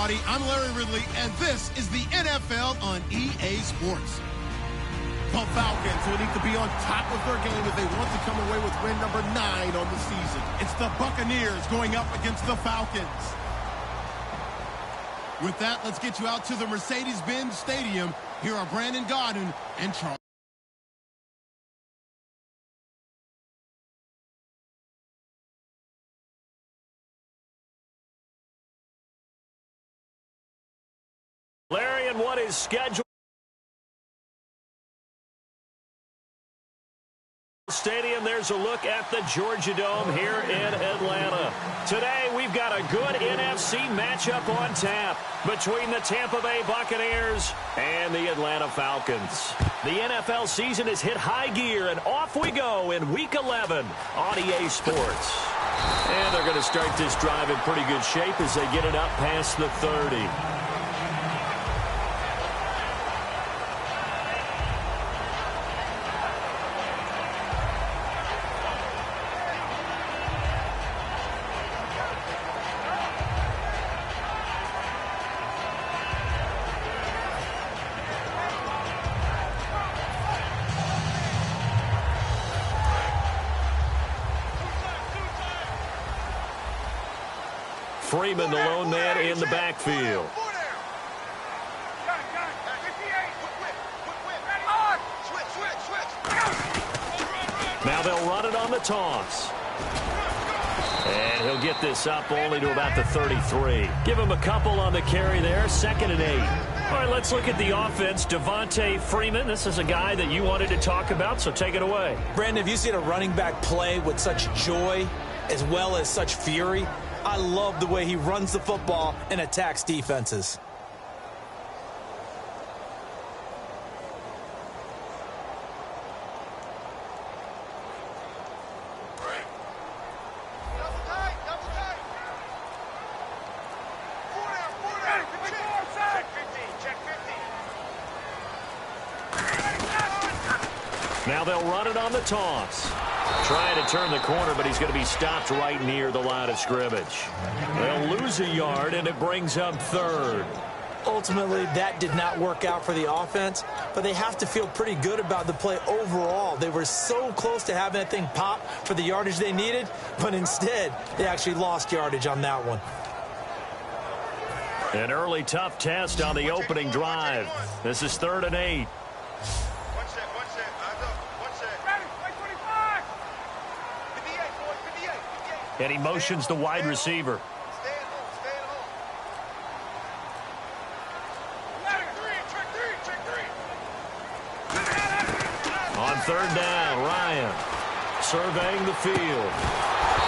everybody. I'm Larry Ridley, and this is the NFL on EA Sports. The Falcons will need to be on top of their game if they want to come away with win number 9 on the season. It's the Buccaneers going up against the Falcons. With that, let's get you out to the Mercedes-Benz Stadium. Here are Brandon Gaudin and Charles. Larry, and what is scheduled? Stadium, there's a look at the Georgia Dome here in Atlanta. Today, we've got a good NFC matchup on tap between the Tampa Bay Buccaneers and the Atlanta Falcons. The NFL season has hit high gear, and off we go in Week 11 on EA Sports. And they're going to start this drive in pretty good shape as they get it up past the 30. Freeman, the lone man in the backfield. Now they'll run it on the toss. And he'll get this up only to about the 33. Give him a couple on the carry there, 2nd and 8. All right, let's look at the offense. Devontae Freeman, this is a guy that you wanted to talk about, so take it away. Brandon, have you seen a running back play with such joy as well as such fury? I love the way he runs the football and attacks defenses. Now they'll run it on the toss. Trying to turn the corner, but he's going to be stopped right near the line of scrimmage. They'll lose a yard, and it brings up 3rd. Ultimately, that did not work out for the offense, but they have to feel pretty good about the play overall. They were so close to having that thing pop for the yardage they needed, but instead, they actually lost yardage on that one. An early tough test on the opening drive. This is 3rd and 8. And he motions the wide receiver. On 3rd down, Ryan surveying the field.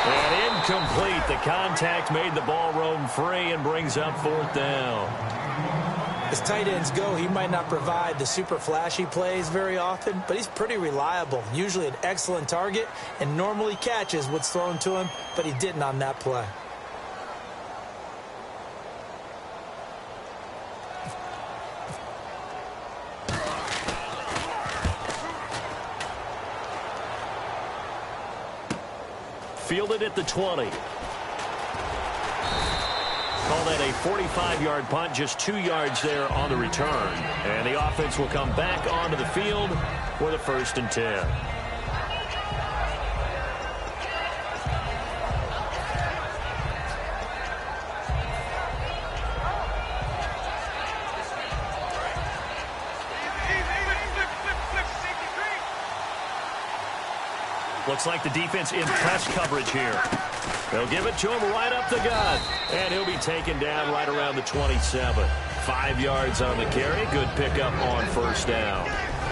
And incomplete. The contact made the ball roam free and brings up 4th down. As tight ends go, he might not provide the super flashy plays very often, but he's pretty reliable, usually an excellent target, and normally catches what's thrown to him, but he didn't on that play. Fielded at the 20. Call that a 45-yard punt, just 2 yards there on the return. And the offense will come back onto the field for the 1st and 10. Looks like the defense in press coverage here. They'll give it to him right up the gut. And he'll be taken down right around the 27. 5 yards on the carry. Good pickup on 1st down.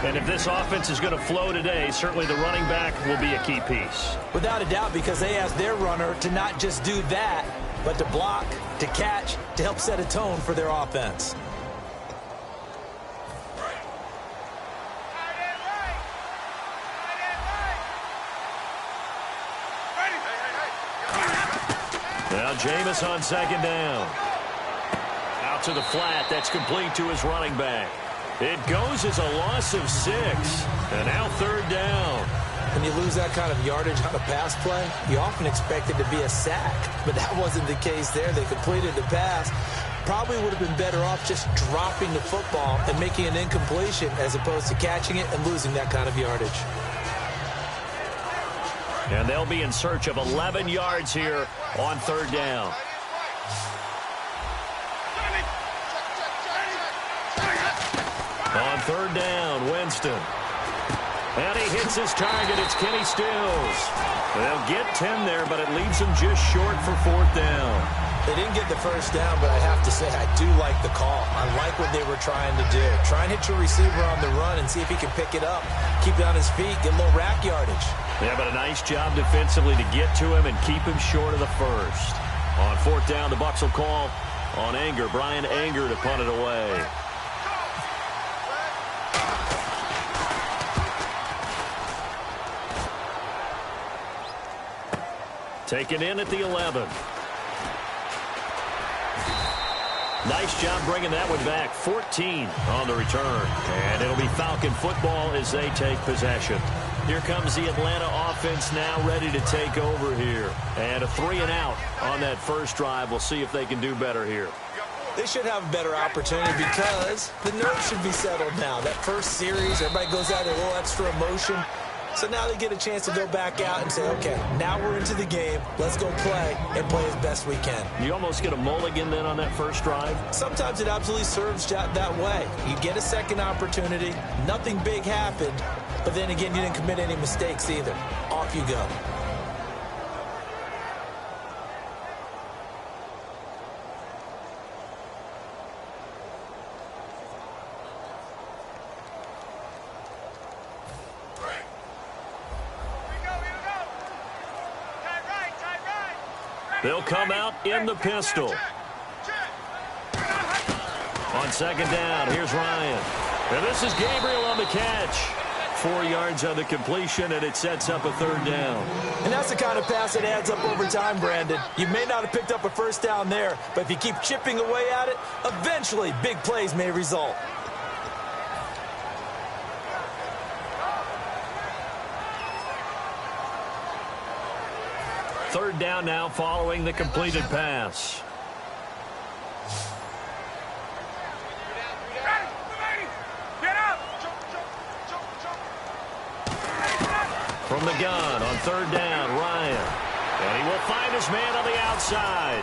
And if this offense is going to flow today, certainly the running back will be a key piece. Without a doubt, because they asked their runner to not just do that, but to block, to catch, to help set a tone for their offense. Now Jameis on 2nd down. Out to the flat. That's complete to his running back. It goes as a loss of 6. And now 3rd down. When you lose that kind of yardage on a pass play, you often expect it to be a sack. But that wasn't the case there. They completed the pass. probably would have been better off just dropping the football and making an incompletion as opposed to catching it and losing that kind of yardage. And they'll be in search of 11 yards here on third down. On third down, Winston. And he hits his target. It's Kenny Stills. They'll get 10 there, but it leaves them just short for fourth down. They didn't get the first down, but I have to say I do like the call. I like what they were trying to do. Try and hit your receiver on the run and see if he can pick it up. Keep it on his feet, get a little rack yardage. Yeah, but a nice job defensively to get to him and keep him short of the first. On fourth down, the Bucs will call on Anger. Brian Anger to punt it away. Taken in at the 11. Nice job bringing that one back. 14 on the return. And it'll be Falcon football as they take possession. Here comes the Atlanta offense now ready to take over here. And a 3-and-out on that first drive. We'll see if they can do better here. They should have a better opportunity because the nerves should be settled now. That first series, everybody goes out with a little extra emotion. So now they get a chance to go back out and say, okay, now we're into the game. Let's go play and play as best we can. You almost get a mulligan then on that first drive? Sometimes it absolutely serves that way. You get a second opportunity. Nothing big happened. But then again, you didn't commit any mistakes either. Off you go. They'll come out in the pistol. On second down, here's Ryan. And this is Gabriel on the catch. 4 yards on the completion, and it sets up a third down. And that's the kind of pass that adds up over time, Brandon. You may not have picked up a first down there, but if you keep chipping away at it, eventually big plays may result. Third down now following the completed pass. From the gun on third down, Ryan. And he will find his man on the outside.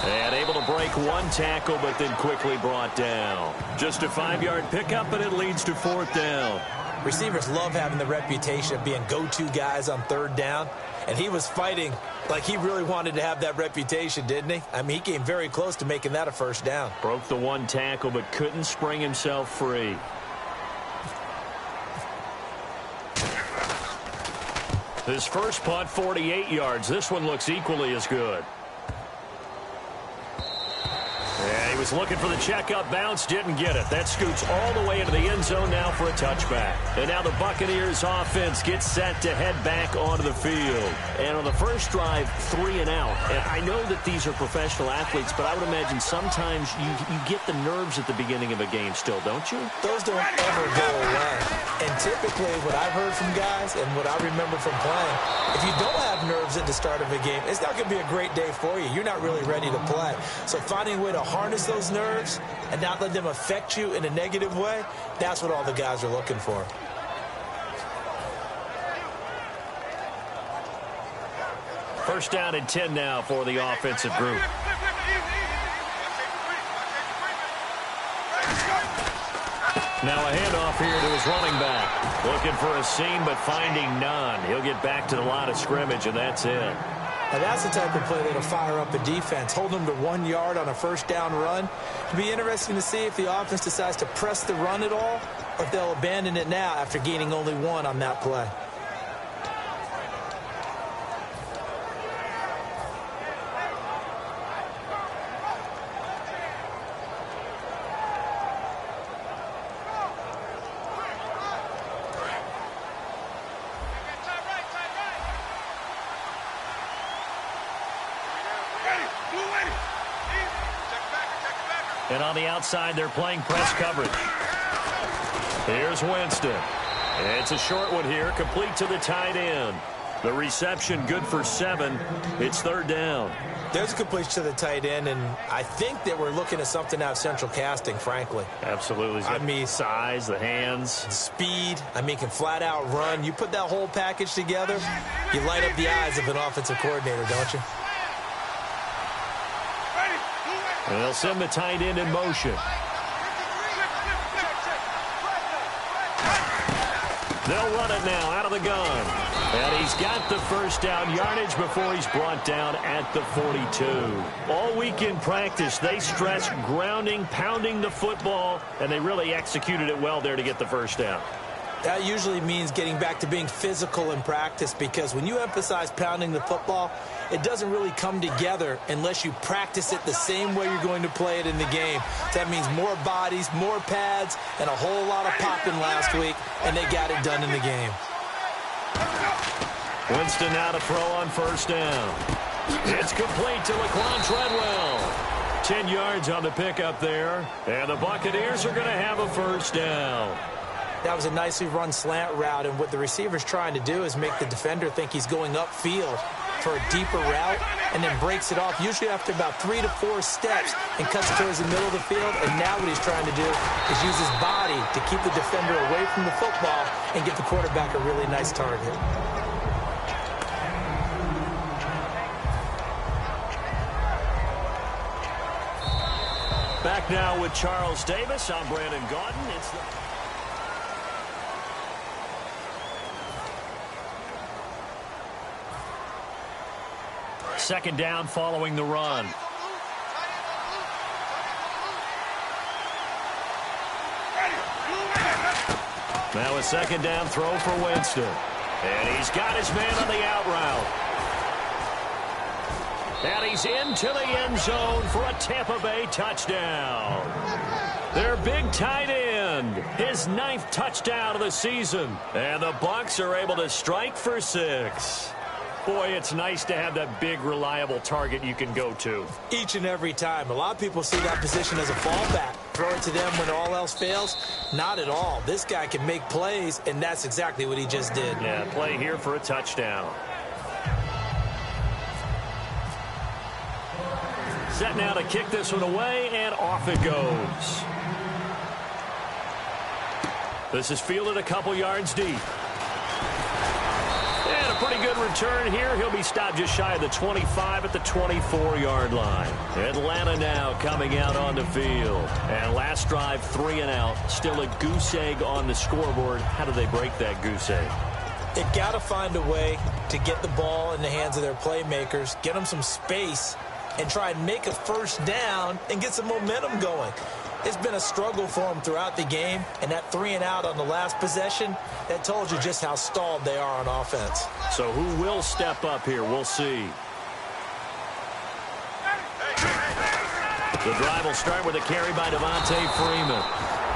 And able to break one tackle, but then quickly brought down. Just a 5-yard pickup, and it leads to fourth down. Receivers love having the reputation of being go-to guys on third down. And he was fighting like he really wanted to have that reputation, didn't he? I mean, he came very close to making that a first down. Broke the one tackle, but couldn't spring himself free. His first punt, 48 yards. This one looks equally as good. Yeah, he was looking for the checkup bounce, didn't get it. That scoots all the way into the end zone now for a touchback. And now the Buccaneers offense gets set to head back onto the field. And on the first drive, 3-and-out. And I know that these are professional athletes, but I would imagine sometimes you get the nerves at the beginning of a game still, don't you? Those don't ever go away. And typically what I've heard from guys and what I remember from playing, if you don't have nerves at the start of a game, it's not going to be a great day for you. You're not really ready to play. So finding a way to harness those nerves and not let them affect you in a negative way, that's what all the guys are looking for. First down and 10 now for the offensive group. Now a handoff here to his running back. Looking for a seam, but finding none. He'll get back to the line of scrimmage, and that's it. Now that's the type of play that'll fire up a defense. Hold them to 1 yard on a first down run. It'll be interesting to see if the offense decides to press the run at all, or if they'll abandon it now after gaining only 1 on that play. And on the outside, they're playing press coverage. Here's Winston. It's a short one here, complete to the tight end. The reception good for 7. It's third down. There's a completion to the tight end, and I think that we're looking at something out of central casting, frankly. Absolutely. I mean, size, the hands. Speed. I mean, can flat out run. You put that whole package together, you light up the eyes of an offensive coordinator, don't you? And they'll send the tight end in motion. They'll run it now out of the gun. And he's got the first down yardage before he's brought down at the 42. All week in practice, they stress grounding, pounding the football, and they really executed it well there to get the first down. That usually means getting back to being physical in practice, because when you emphasize pounding the football, it doesn't really come together unless you practice it the same way you're going to play it in the game. That means more bodies, more pads, and a whole lot of popping last week, and they got it done in the game. Winston now to throw on first down. It's complete to Laquan Treadwell. 10 yards on the pickup there, and the Buccaneers are going to have a first down. That was a nicely run slant route, and what the receiver's trying to do is make the defender think he's going upfield for a deeper route, and then breaks it off, usually after about 3 to 4 steps, and cuts towards the middle of the field. And now what he's trying to do is use his body to keep the defender away from the football and get the quarterback a really nice target. Back now with Charles Davis. I'm Brandon Gaudin. It's the... Second down following the run. Now a second down throw for Winston. And he's got his man on the out route. And he's into the end zone for a Tampa Bay touchdown. Their big tight end, his 9th touchdown of the season. And the Bucs are able to strike for 6. Boy, it's nice to have that big, reliable target you can go to. Each and every time. A lot of people see that position as a fallback. Throw it to them when all else fails. Not at all. This guy can make plays, and that's exactly what he just did. Yeah, play here for a touchdown. Set now to kick this one away, and off it goes. This is fielded a couple yards deep. And a pretty good return here. He'll be stopped just shy of the 25 at the 24-yard line. Atlanta now coming out on the field. And last drive, 3 and out. Still a goose egg on the scoreboard. How do they break that goose egg? They've got to find a way to get the ball in the hands of their playmakers, get them some space, and try and make a first down and get some momentum going. It's been a struggle for them throughout the game, and that 3 and out on the last possession, that told you just how stalled they are on offense. So who will step up here? We'll see. The drive will start with a carry by Devontae Freeman.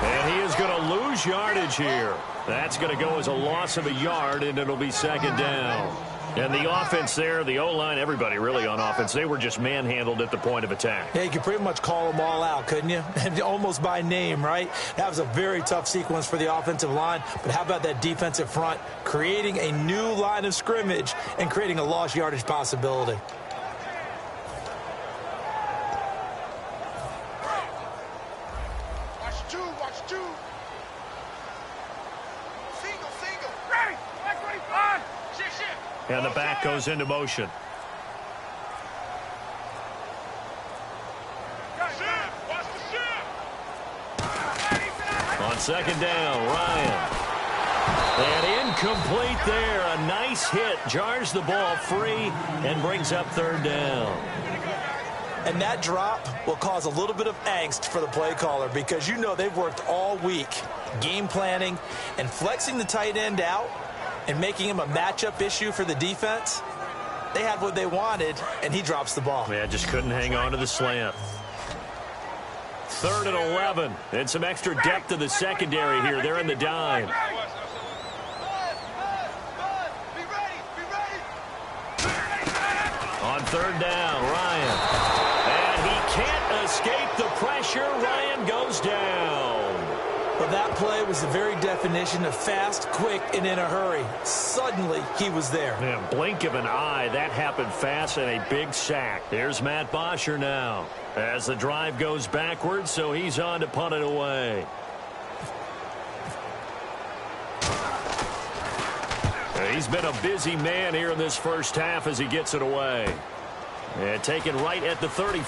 And he is going to lose yardage here. That's going to go as a loss of a yard, and it'll be second down. And the offense there, the O-line, everybody really on offense, they were just manhandled at the point of attack. Yeah, you could pretty much call them all out, couldn't you? Almost by name, right? That was a very tough sequence for the offensive line. But how about that defensive front creating a new line of scrimmage and creating a lost yardage possibility? And the back goes into motion. On second down, Ryan. And incomplete there. A nice hit. Jars the ball free and brings up third down. And that drop will cause a little bit of angst for the play caller, because you know they've worked all week game planning and flexing the tight end out and making him a matchup issue for the defense. They had what they wanted, and he drops the ball. Yeah, just couldn't hang on to the slant. 3rd and 11. And some extra depth to the secondary here. They're in the dime. On third down, Ryan. And he can't escape the pressure. Ryan goes down. Well, that play was the very definition of fast, quick, and in a hurry. suddenly he was there. Yeah, blink of an eye. That happened fast and a big sack. Here's Matt Bosher now as the drive goes backwards, so he's on to punt it away. He's been a busy man here in this first half as he gets it away. And taken right at the 35.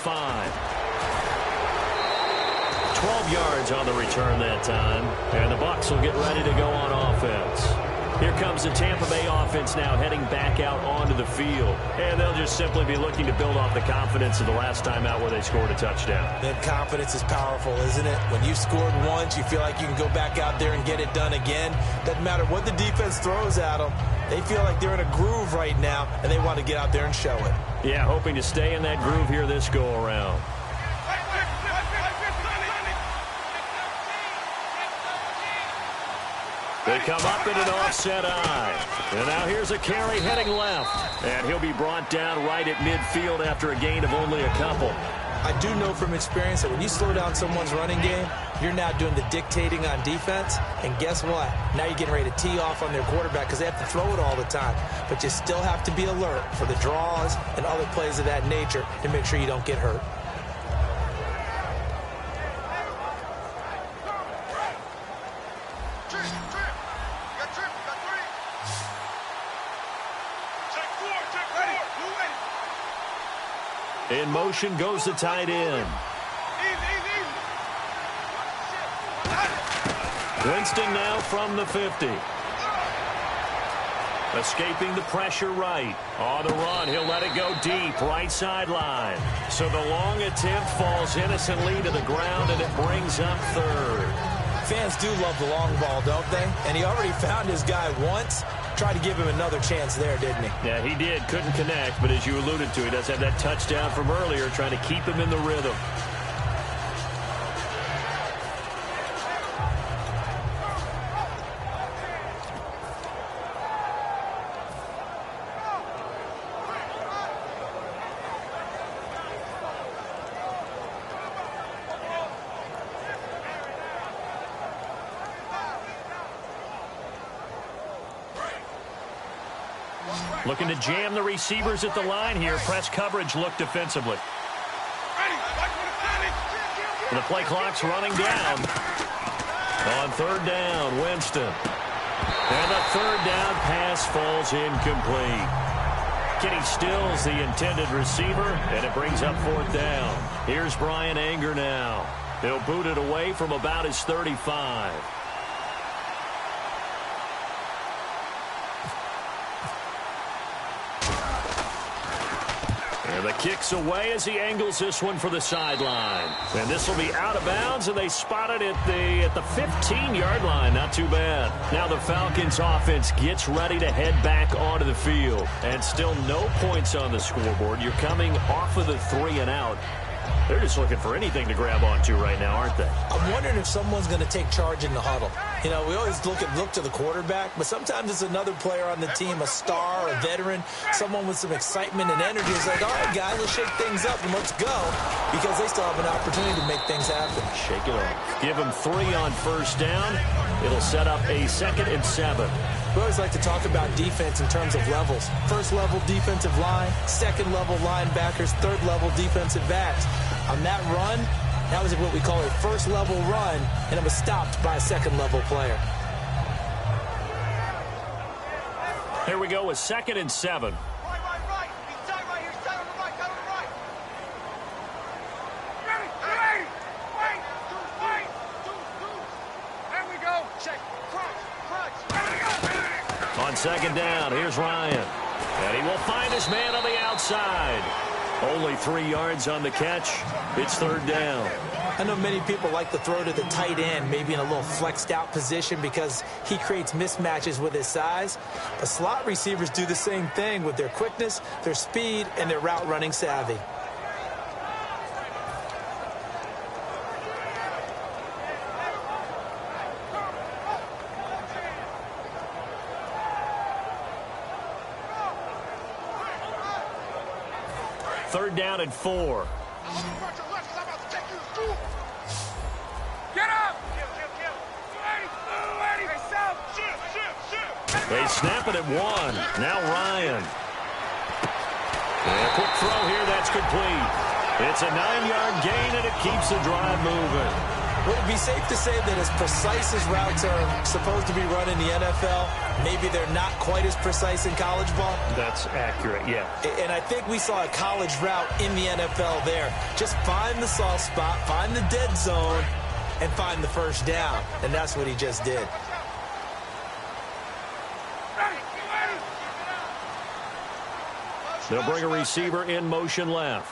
12 yards on the return that time. And the Bucs will get ready to go on offense. Here comes the Tampa Bay offense now heading back out onto the field. And they'll just simply be looking to build off the confidence of the last time out where they scored a touchdown. Then confidence is powerful, isn't it? When you've scored once, you feel like you can go back out there and get it done again. Doesn't matter what the defense throws at them. They feel like they're in a groove right now, and they want to get out there and show it. Yeah, hoping to stay in that groove here this go-around. They come up in an offset eye. And now here's a carry heading left. And he'll be brought down right at midfield after a gain of only a couple. I do know from experience that when you slow down someone's running game, you're now doing the dictating on defense. And guess what? Now you're getting ready to tee off on their quarterback because they have to throw it all the time. But you still have to be alert for the draws and other plays of that nature to make sure you don't get hurt. In motion goes the tight end. Winston now from the 50. Escaping the pressure right. On the run, he'll let it go deep, right sideline. So the long attempt falls innocently to the ground, and it brings up third. Fans do love the long ball, don't they? And he already found his guy once. Tried to give him another chance there, didn't he? Yeah, he did. Couldn't connect, but as you alluded to, he does have that touchdown from earlier, trying to keep him in the rhythm. Looking to jam the receivers at the line here. Press coverage look defensively. The play clock's running down. On third down, Winston. And the third down pass falls incomplete. Kenny Stills the intended receiver, and it brings up fourth down. Here's Brian Anger now. He'll boot it away from about his 35. The kick's away as he angles this one for the sideline. And this will be out of bounds, and they spot it at the 15-yard line. Not too bad. Now the Falcons offense gets ready to head back onto the field. And still no points on the scoreboard. You're coming off of the 3-and-out. They're just looking for anything to grab onto right now, aren't they? I'm wondering if someone's going to take charge in the huddle. You know, we always look to the quarterback, but sometimes it's another player on the team, a star, a veteran, someone with some excitement and energy. It's like, all right, guys, let's shake things up and let's go, because they still have an opportunity to make things happen. Shake it up. Give them 3 on first down. It'll set up a 2nd and 7. We always like to talk about defense in terms of levels. First level defensive line, second level linebackers, third level defensive backs. On that run, that was what we call a first level run, and it was stopped by a second level player. Here we go with 2nd and 7. Right. He's tight right here. He's tight on the right. Tight on the right. Ready. Wait. There we go. Check. Crunch. On 2nd down, here's Ryan. And he will find his man on the outside. Only 3 yards on the catch. It's 3rd down. I know many people like to throw to the tight end, maybe in a little flexed out position because he creates mismatches with his size. But slot receivers do the same thing with their quickness, their speed, and their route running savvy. Third down and 4. They snap it at 1. Now Ryan. And a quick throw here. That's complete. It's a 9-yard gain, and it keeps the drive moving. Would it be safe to say that as precise as routes are supposed to be run in the NFL, maybe they're not quite as precise in college ball? That's accurate, yeah. And I think we saw a college route in the NFL there. Just find the soft spot, find the dead zone, and find the first down. And that's what he just did. They'll bring a receiver in motion left.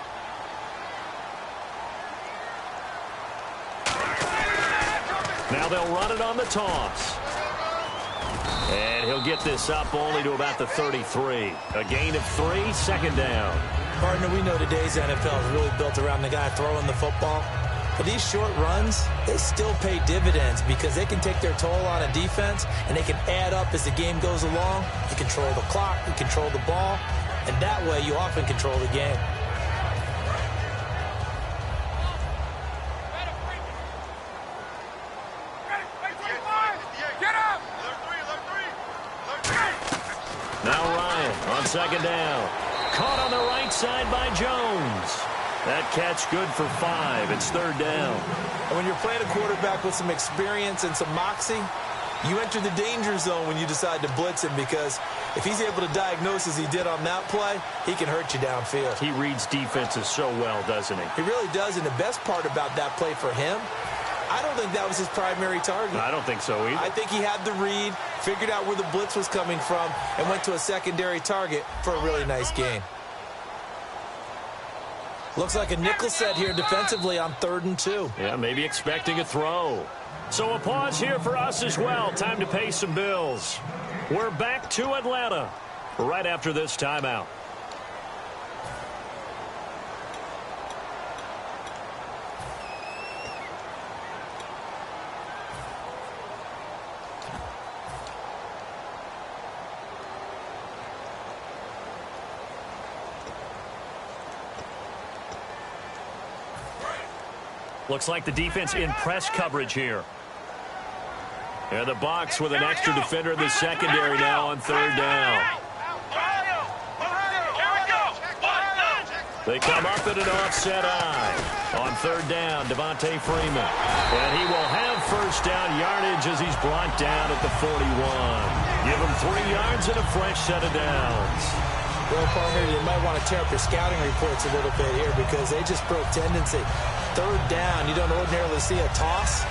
Now they'll run it on the toss. And he'll get this up only to about the 33. A gain of 3, second down. Partner, we know today's NFL is really built around the guy throwing the football. But these short runs, they still pay dividends because they can take their toll on a defense and they can add up as the game goes along. You control the clock, you control the ball, and that way you often control the game. Now Ryan on second down. Caught on the right side by Jones. That catch good for 5. It's third down. And when you're playing a quarterback with some experience and some moxie, you enter the danger zone when you decide to blitz him because if he's able to diagnose as he did on that play, he can hurt you downfield. He reads defenses so well, doesn't he? He really does, and the best part about that play for him, I don't think that was his primary target. I don't think so either. I think he had the read, figured out where the blitz was coming from, and went to a secondary target for a really nice gain. Looks like a nickel set here defensively on 3rd and 2. Yeah, maybe expecting a throw. So a pause here for us as well. Time to pay some bills. We're back to Atlanta right after this timeout. Looks like the defense in press coverage here. And the box with an extra defender in the secondary now on 3rd down. They come up in an offset eye. On 3rd down, Devontae Freeman. And he will have first down yardage as he's brought down at the 41. Give him 3 yards and a fresh set of downs. Well, partner, you might want to tear up your scouting reports a little bit here because they just broke tendency. 3rd down, you don't ordinarily see a toss.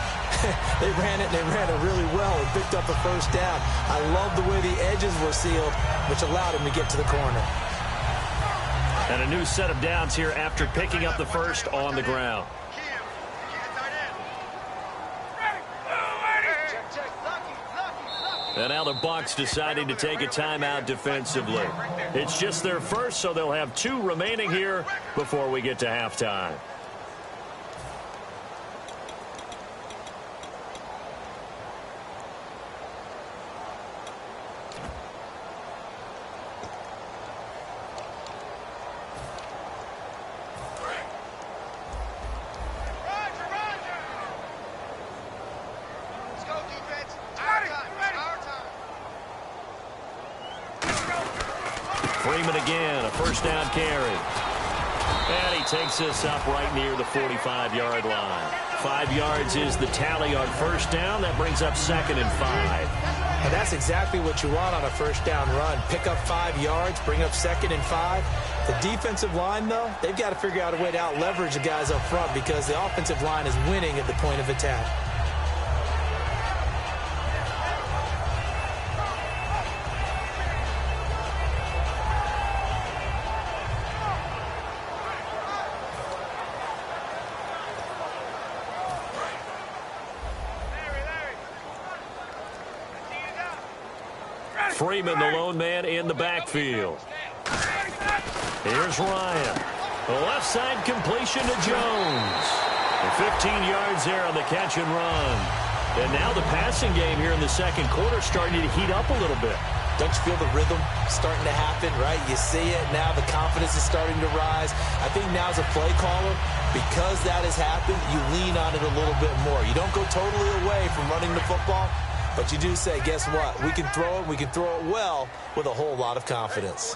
They ran it, and they ran it really well and picked up a first down. I love the way the edges were sealed, which allowed him to get to the corner. And a new set of downs here after picking up the first on the ground. And now the Bucs deciding to take a timeout defensively. It's just their first, so they'll have 2 remaining here before we get to halftime. Freeman again, a first down carry. And he takes this up right near the 45-yard line. 5 yards is the tally on first down. That brings up 2nd and 5. And that's exactly what you want on a first down run. Pick up 5 yards, bring up 2nd and 5. The defensive line, though, they've got to figure out a way to out-leverage the guys up front because the offensive line is winning at the point of attack. Freeman, the lone man in the backfield. Here's Ryan. The left side completion to Jones. And 15 yards there on the catch and run. And now the passing game here in the second quarter starting to heat up a little bit. Don't you feel the rhythm starting to happen, right? You see it. Now the confidence is starting to rise. I think now as a play caller, because that has happened, you lean on it a little bit more. You don't go totally away from running the football, But you do say, guess what? We can throw it. We can throw it well with a whole lot of confidence.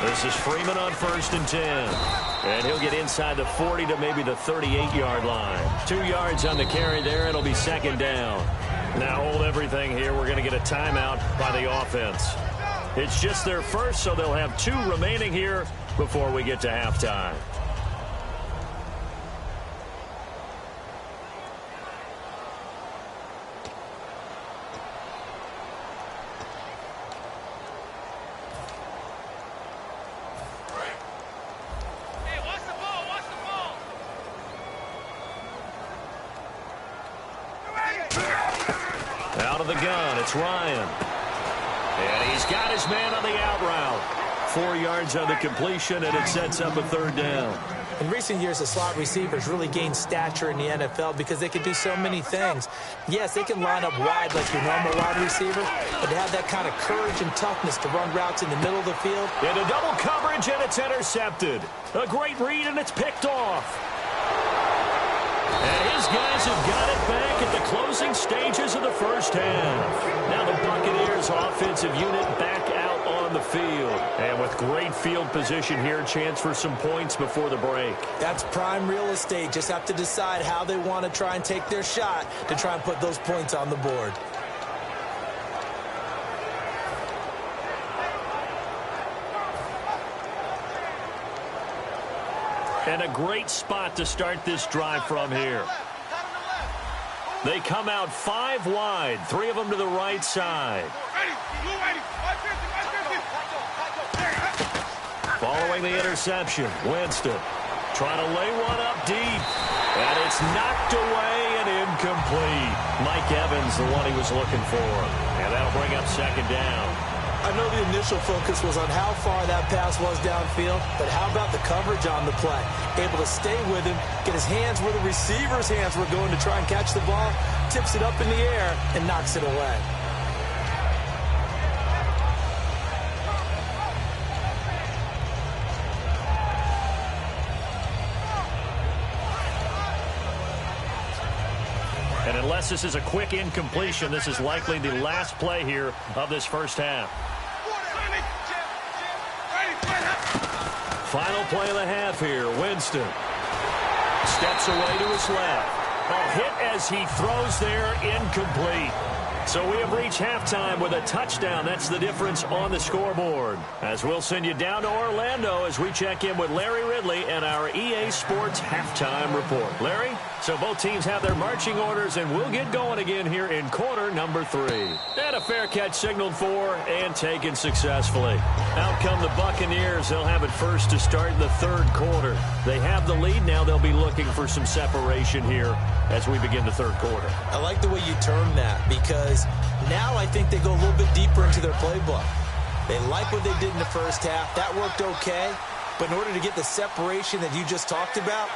This is Freeman on 1st and 10. And he'll get inside the 40 to maybe the 38-yard line. 2 yards on the carry there. It'll be 2nd down. Now hold everything here. We're going to get a timeout by the offense. It's just their first, so they'll have 2 remaining here before we get to halftime. Out of the gun, it's Ryan. And he's got his man on the out route. 4 yards on the completion, and it sets up a 3rd down. In recent years, the slot receivers really gained stature in the NFL because they can do so many things. Yes, they can line up wide like your normal wide receiver, but they have that kind of courage and toughness to run routes in the middle of the field. Into double coverage, and it's intercepted. A great read, and it's picked off. And his guys have got it back at the closing stages of the first half. Now the Buccaneers offensive unit back out on the field. And with great field position here, chance for some points before the break. That's prime real estate. Just have to decide how they want to try and take their shot to try and put those points on the board. And a great spot to start this drive from here. They come out 5 wide, 3 of them to the right side. Following the interception, Winston trying to lay one up deep. And it's knocked away and incomplete. Mike Evans, the one he was looking for. And that'll bring up 2nd down. I know the initial focus was on how far that pass was downfield, but how about the coverage on the play? Able to stay with him, get his hands where the receiver's hands were going to try and catch the ball, tips it up in the air, and knocks it away. And unless this is a quick incompletion, this is likely the last play here of this first half. Final play of the half here. Winston steps away to his left. A hit as he throws there, incomplete. So we have reached halftime with a touchdown. That's the difference on the scoreboard. As we'll send you down to Orlando as we check in with Larry Ridley and our EA Sports halftime report. Larry, so both teams have their marching orders, and we'll get going again here in quarter number 3. And a fair catch signaled for and taken successfully. Out come the Buccaneers. They'll have it first to start in the 3rd quarter. They have the lead. Now they'll be looking for some separation here as we begin the 3rd quarter. I like the way you term that, because now I think they go a little bit deeper into their playbook. They like what they did in the first half. That worked okay. But in order to get the separation that you just talked about,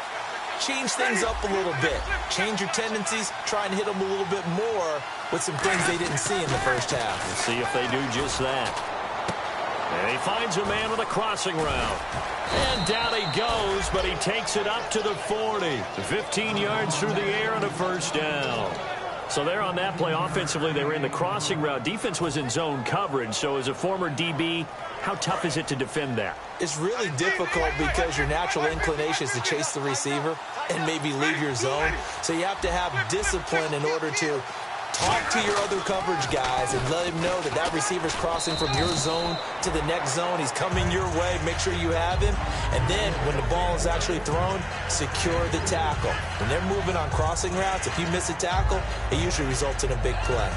change things up a little bit. Change your tendencies. Try and hit them a little bit more with some things they didn't see in the first half. We'll see if they do just that. And he finds a man with a crossing route. And down he goes, but he takes it up to the 40. 15 yards through the air and a 1st down. So there on that play, offensively, they ran the crossing route. Defense was in zone coverage. So as a former DB, how tough is it to defend that? It's really difficult because your natural inclination is to chase the receiver and maybe leave your zone. So you have to have discipline in order to talk to your other coverage guys and let him know that that receiver's crossing from your zone to the next zone. He's coming your way. Make sure you have him. And then when the ball is actually thrown, secure the tackle. When they're moving on crossing routes, if you miss a tackle, it usually results in a big play.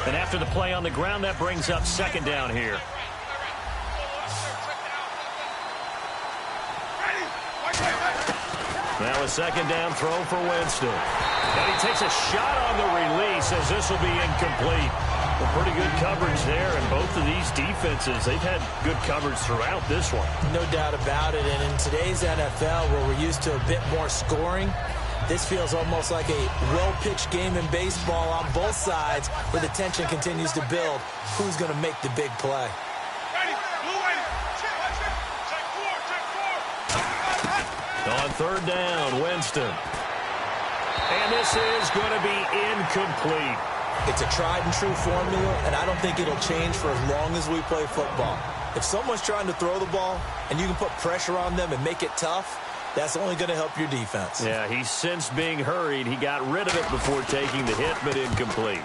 And after the play on the ground, that brings up 2nd down here. Now a 2nd down throw for Winston. And he takes a shot on the release as this will be incomplete. Well, pretty good coverage there, and both of these defenses, they've had good coverage throughout this one. No doubt about it, and in today's NFL, where we're used to a bit more scoring, this feels almost like a well-pitched game in baseball on both sides, where the tension continues to build. Who's going to make the big play? On third down, Winston. And this is going to be incomplete. It's a tried-and-true formula, and I don't think it'll change for as long as we play football. If someone's trying to throw the ball and you can put pressure on them and make it tough, that's only going to help your defense. Yeah, he sensed being hurried. He got rid of it before taking the hit, but incomplete.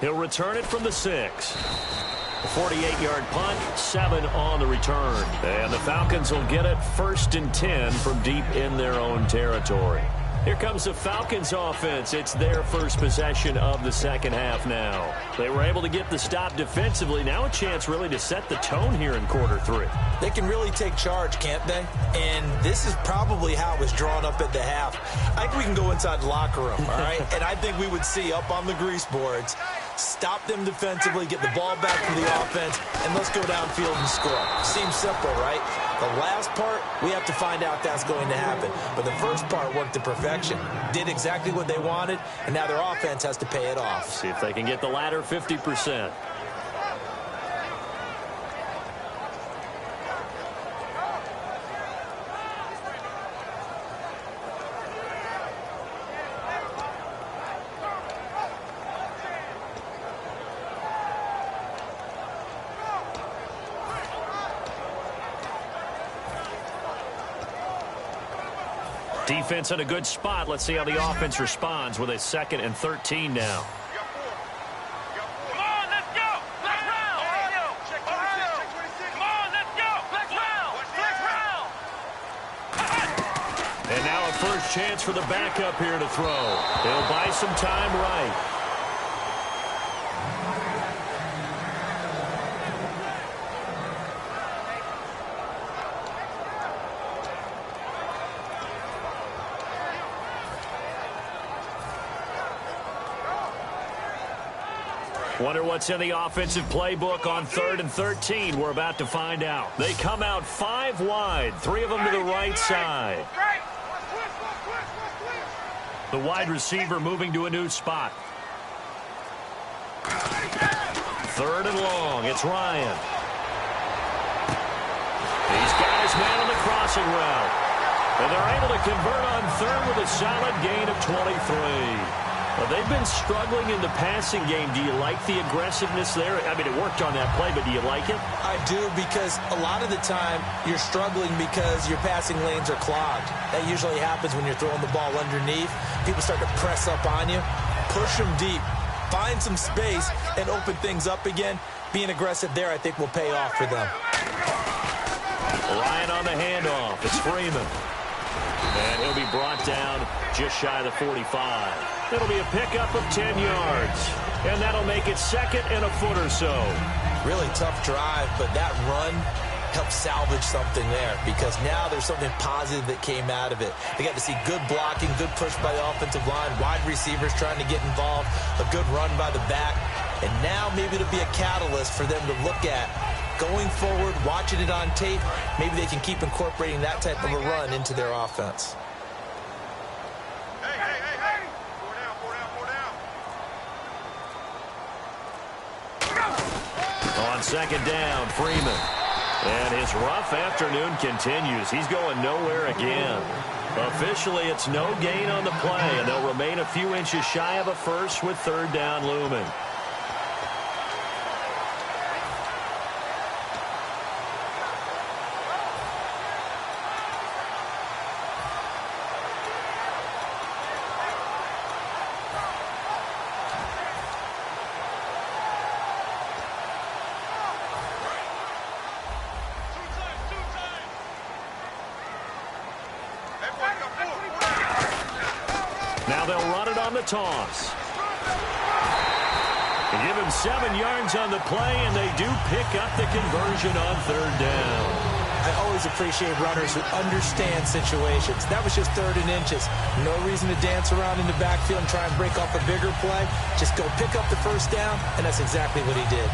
He'll return it from the 6. A 48-yard punt, 7 on the return. And the Falcons will get it 1st and 10 from deep in their own territory. Here comes the Falcons offense. It's their first possession of the second half now. They were able to get the stop defensively. Now a chance really to set the tone here in quarter 3. They can really take charge, can't they? And this is probably how it was drawn up at the half. I think we can go inside the locker room, all right? And I think we would see up on the grease boards, stop them defensively, get the ball back to the offense, and let's go downfield and score. Seems simple, right? The last part, we have to find out that's going to happen. But the first part worked to perfection. Did exactly what they wanted, and now their offense has to pay it off. See if they can get the latter 50%. Defense in a good spot. Let's see how the offense responds with a 2nd and 13 now. Come on, let's go. Flex round. Check 26, check 26. Come on, let's go. Flex round. Flex round. And now a first chance for the backup here to throw. He'll buy some time right. Wonder what's in the offensive playbook on 3rd and 13. We're about to find out. They come out 5 wide, 3 of them to the right side. The wide receiver moving to a new spot. 3rd and long. It's Ryan. He's got his man on the crossing route. And they're able to convert on 3rd with a solid gain of 23. Well, they've been struggling in the passing game. Do you like the aggressiveness there? I mean, it worked on that play, but do you like it? I do, because a lot of the time you're struggling because your passing lanes are clogged. That usually happens when you're throwing the ball underneath. People start to press up on you. Push them deep. Find some space and open things up again. Being aggressive there, I think, will pay off for them. Ryan on the handoff. It's Freeman. And he'll be brought down just shy of the 45. It'll be a pickup of 10 yards. And that'll make it 2nd and a foot or so. Really tough drive, but that run helped salvage something there, because now there's something positive that came out of it. They got to see good blocking, good push by the offensive line, wide receivers trying to get involved, a good run by the back. And now maybe it'll be a catalyst for them to look at going forward, watching it on tape. Maybe they can keep incorporating that type of a run into their offense. On 2nd down, Freeman. And his rough afternoon continues. He's going nowhere again. Officially, it's no gain on the play, and they'll remain a few inches shy of a first with 3rd down looming. Now they'll run it on the toss. They give him 7 yards on the play, and they do pick up the conversion on 3rd down. I always appreciate runners who understand situations. That was just 3rd and inches. No reason to dance around in the backfield and try and break off a bigger play. Just go pick up the 1st down, and that's exactly what he did.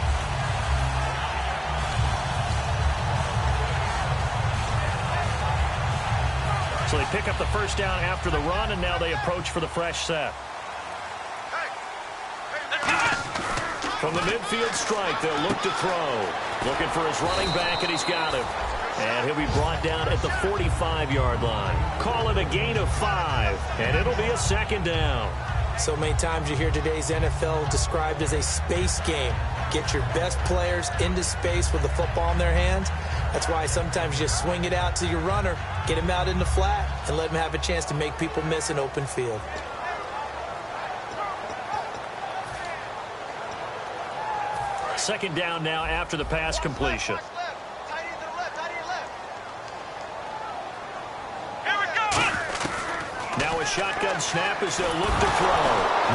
So they pick up the 1st down after the run, and now they approach for the fresh set. From the midfield strike, they'll look to throw. Looking for his running back, and he's got him. And he'll be brought down at the 45-yard line. Call it a gain of 5, and it'll be a second down. So many times you hear today's NFL described as a space game. Get your best players into space with the football in their hands. That's why sometimes you just swing it out to your runner, get him out in the flat, and let him have a chance to make people miss an open field. Second down now after the pass completion. Now a shotgun snap as they'll look to throw.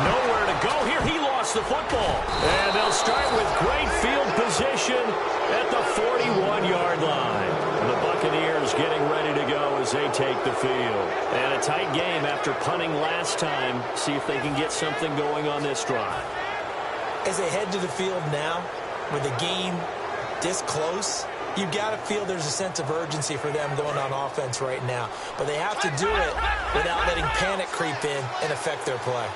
Nowhere to go here. He lost the football. And they'll start with great field position at the 41-yard line. The Buccaneers getting ready to go as they take the field. And a tight game after punting last time. See if they can get something going on this drive. As they head to the field now, with the game this close, you got to feel there's a sense of urgency for them going on offense right now. But they have to do it without letting panic creep in and affect their play.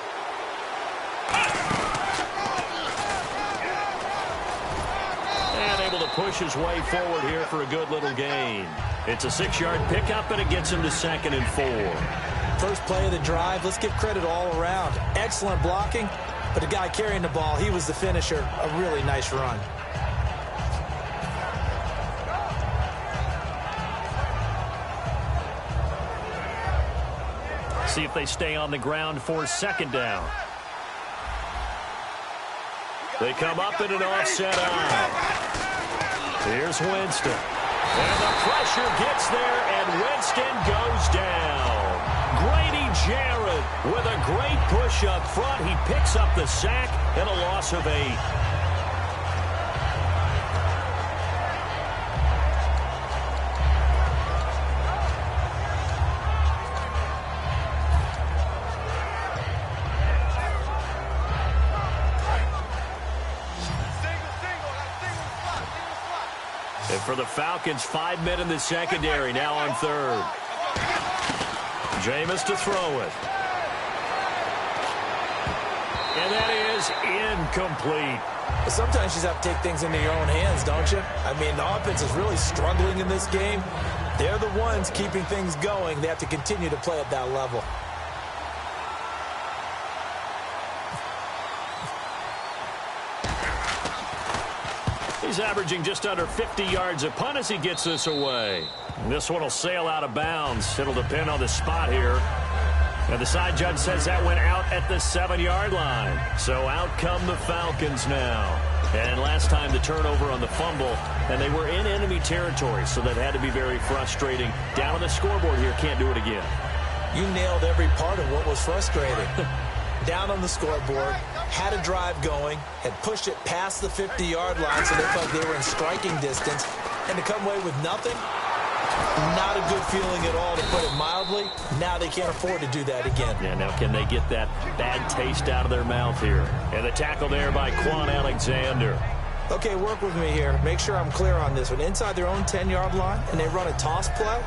And able to push his way forward here for a good little gain. It's a 6-yard pickup, and it gets him to 2nd and 4. First play of the drive, let's give credit all around. Excellent blocking, but the guy carrying the ball, he was the finisher. A really nice run. See if they stay on the ground for 2nd down. They come up in an offset eye. Here's Winston. And the pressure gets there, and Winston goes down. Grady Jarrett with a great push up front. He picks up the sack and a loss of 8. And for the Falcons, 5 men in the secondary, now on 3rd. Jameis to throw it. And that is incomplete. But sometimes you just have to take things into your own hands, don't you? I mean, the offense is really struggling in this game. They're the ones keeping things going. They have to continue to play at that level. He's averaging just under 50 yards a punt as he gets this away. And this one will sail out of bounds. It'll depend on the spot here. And the side judge says that went out at the 7-yard line. So out come the Falcons now. And last time the turnover on the fumble, and they were in enemy territory, so that had to be very frustrating. Down on the scoreboard here, can't do it again. You nailed every part of what was frustrating. Down on the scoreboard, had a drive going, had pushed it past the 50-yard line so they felt they were in striking distance, and to come away with nothing, not a good feeling at all, to put it mildly. Now they can't afford to do that again. Yeah, now can they get that bad taste out of their mouth here? And the tackle there by Quan Alexander. Okay, work with me here. Make sure I'm clear on this one. Inside their own 10-yard line, and they run a toss play.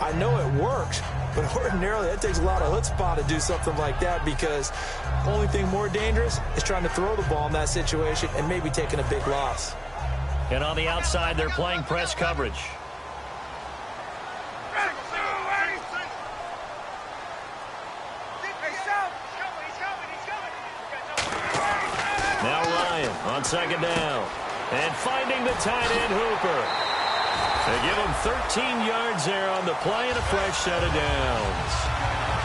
I know it works, but ordinarily that takes a lot of chutzpah to do something like that, because the only thing more dangerous is trying to throw the ball in that situation and maybe taking a big loss. And on the outside, they're playing press coverage. Now Ryan on 2nd down. And finding the tight end Hooper. They give him 13 yards there on the play and a fresh set of downs.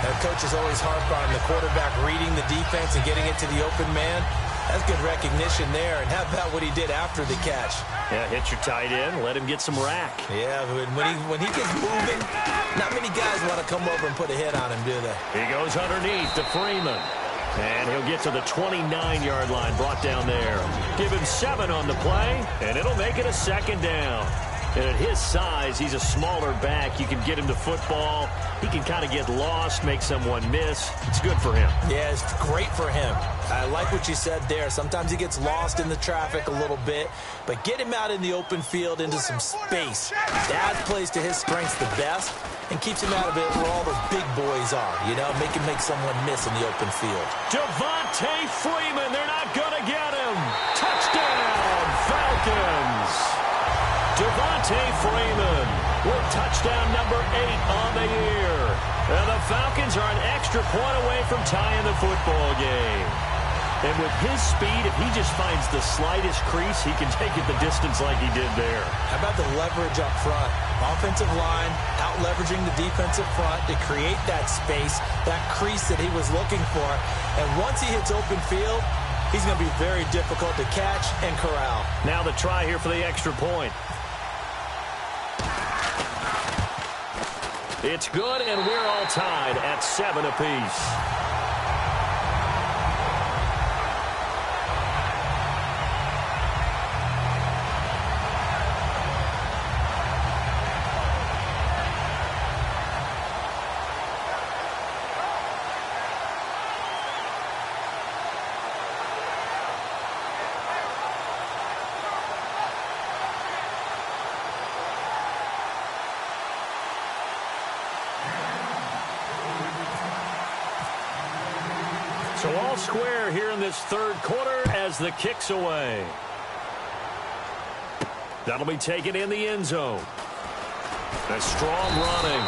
That coach is always harp on the quarterback reading the defense and getting it to the open man. That's good recognition there. And how about what he did after the catch? Yeah, hit your tight end, let him get some rack. Yeah, when he gets moving, not many guys want to come over and put a hit on him, do they? He goes underneath to Freeman. And he'll get to the 29-yard line, brought down there. Give him 7 on the play, and it'll make it a 2nd down. And at his size, he's a smaller back. You can get him to football. He can kind of get lost, make someone miss. It's good for him. Yeah, it's great for him. I like what you said there. Sometimes he gets lost in the traffic a little bit, but get him out in the open field into some space. That plays to his strengths the best and keeps him out of it where all those big boys are, you know, make him make someone miss in the open field. Devontae Freeman, they're not going to get him. Freeman with touchdown number 8 on the year. And the Falcons are an extra point away from tying the football game. And with his speed, if he just finds the slightest crease, he can take it the distance like he did there. How about the leverage up front? Offensive line out-leveraging the defensive front to create that space, that crease that he was looking for. And once he hits open field, he's going to be very difficult to catch and corral. Now the try here for the extra point. It's good, and we're all tied at 7 apiece. So all square here in this third quarter as the kick's away. That'll be taken in the end zone. A strong running.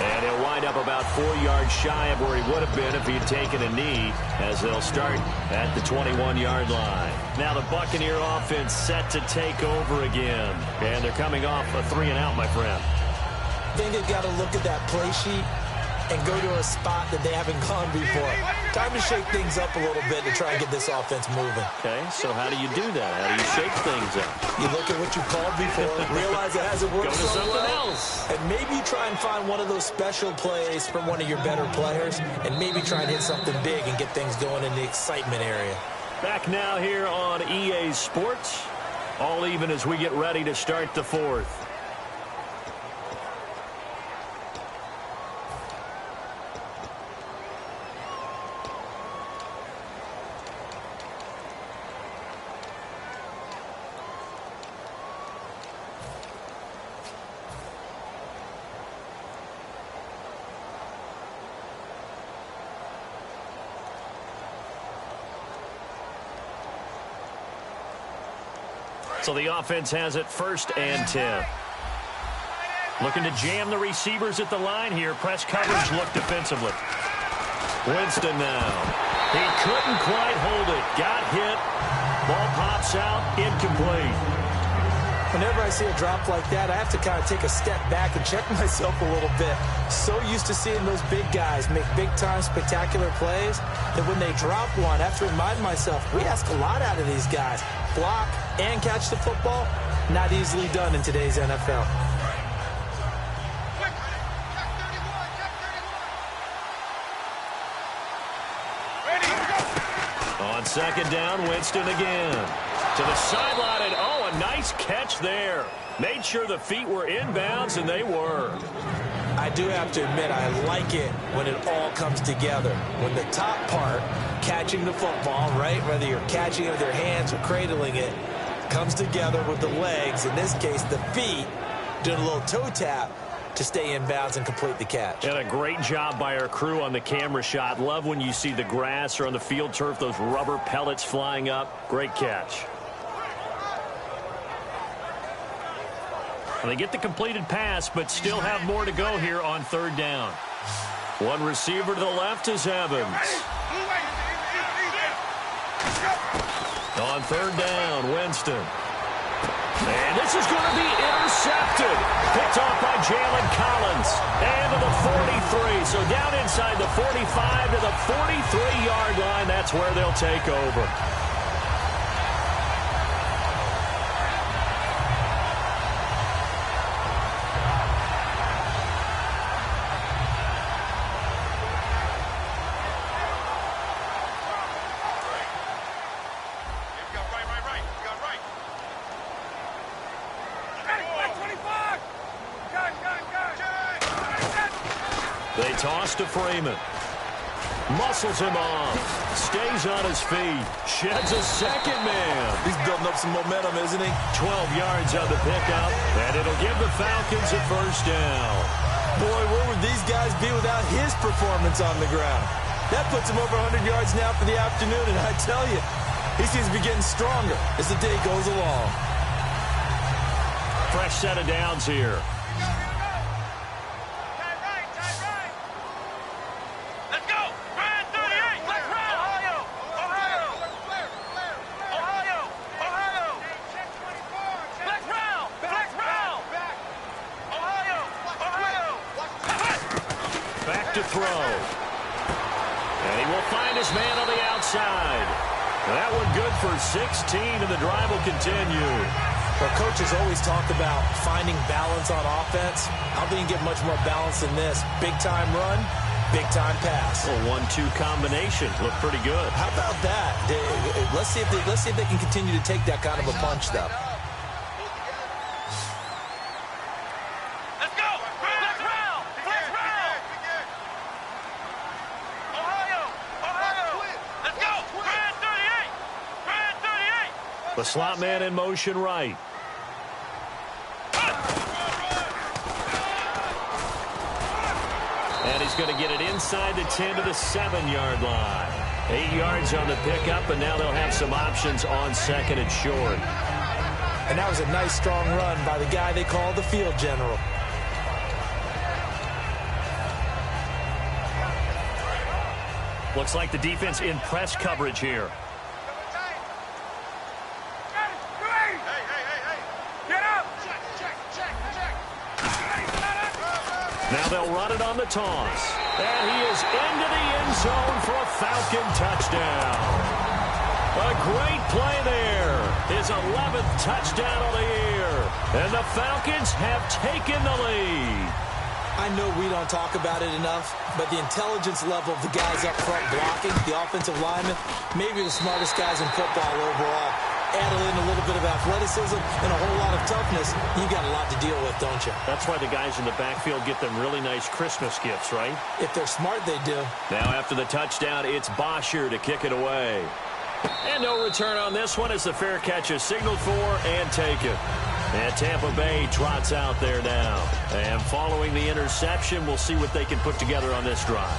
And he'll wind up about 4 yards shy of where he would have been if he had taken a knee, as they'll start at the 21-yard line. Now the Buccaneer offense set to take over again. And they're coming off a 3-and-out, my friend. I think they've got to look at that play sheet and go to a spot that they haven't gone before. Time to shake things up a little bit to try and get this offense moving. Okay, so how do you do that? How do you shake things up? You look at what you called before, realize it hasn't worked Go to so something well, else. and maybe try and find one of those special plays from one of your better players, and maybe try and hit something big and get things going in the excitement area. Back now here on EA Sports. All even as we get ready to start the fourth. So the offense has it 1st and 10. Looking to jam the receivers at the line here. Press coverage look defensively. Winston now. He couldn't quite hold it. Got hit. Ball pops out. Incomplete. Whenever I see a drop like that, I have to kind of take a step back and check myself a little bit. So used to seeing those big guys make big-time spectacular plays that when they drop one, I have to remind myself, we ask a lot out of these guys. Block and catch the football, not easily done in today's NFL. On 2nd down, Winston again. To the sideline, and a nice catch there. Made sure the feet were inbounds, and they were. I do have to admit, I like it when it all comes together. When the top part, catching the football, right, whether you're catching it with your hands or cradling it, comes together with the legs, in this case the feet, doing a little toe tap to stay in bounds and complete the catch. And a great job by our crew on the camera shot. Love when you see the grass or on the field turf, those rubber pellets flying up. Great catch. Well, they get the completed pass, but still have more to go here on 3rd down. One receiver to the left is Evans. On 3rd down, Winston. And this is going to be intercepted. Picked off by Jalen Collins. And to the 43. So down inside the 45 to the 43-yard line. That's where they'll take over. They toss to Freeman. Muscles him off. Stays on his feet. Sheds a second man. He's building up some momentum, isn't he? 12 yards on the pickup. And it'll give the Falcons a 1st down. Boy, where would these guys be without his performance on the ground? That puts him over 100 yards now for the afternoon, and I tell you, he seems to be getting stronger as the day goes along. fresh set of downs here. Let's go. Grand 38. Let's round. Ohio. Flex round. Ohio. Back to throw. And he will find his man on the outside. That one good for 16, and the drive will continue. Well, coaches always talk about finding balance on offense. I don't think you get much more balance than this. Big-time run, big-time pass. A 1-2 combination. Looked pretty good. How about that? Let's see if they can continue to take that kind of a punch, though. Let's go. Flex round. Ohio. Let's go. Grand 38. The slot man in motion right. And he's going to get it inside the 10 to the 7-yard line. 8 yards on the pickup, and now they'll have some options on second and short. And that was a nice, strong run by the guy they call the field general. Looks like the defense in press coverage here. Get up. Now they'll run it on the toss. And he is into the end zone for a Falcon touchdown. A great play there. His 11th touchdown of the year. And the Falcons have taken the lead. I know we don't talk about it enough, but the intelligence level of the guys up front blocking, the offensive linemen, maybe the smartest guys in football overall. Add in a little bit of athleticism and a whole lot of toughness, you got a lot to deal with, don't you? That's why the guys in the backfield get them really nice Christmas gifts, right? If they're smart, they do. Now after the touchdown, it's Bosher to kick it away. And no return on this one as the fair catch is signaled for and taken. And Tampa Bay trots out there now. And following the interception, we'll see what they can put together on this drive.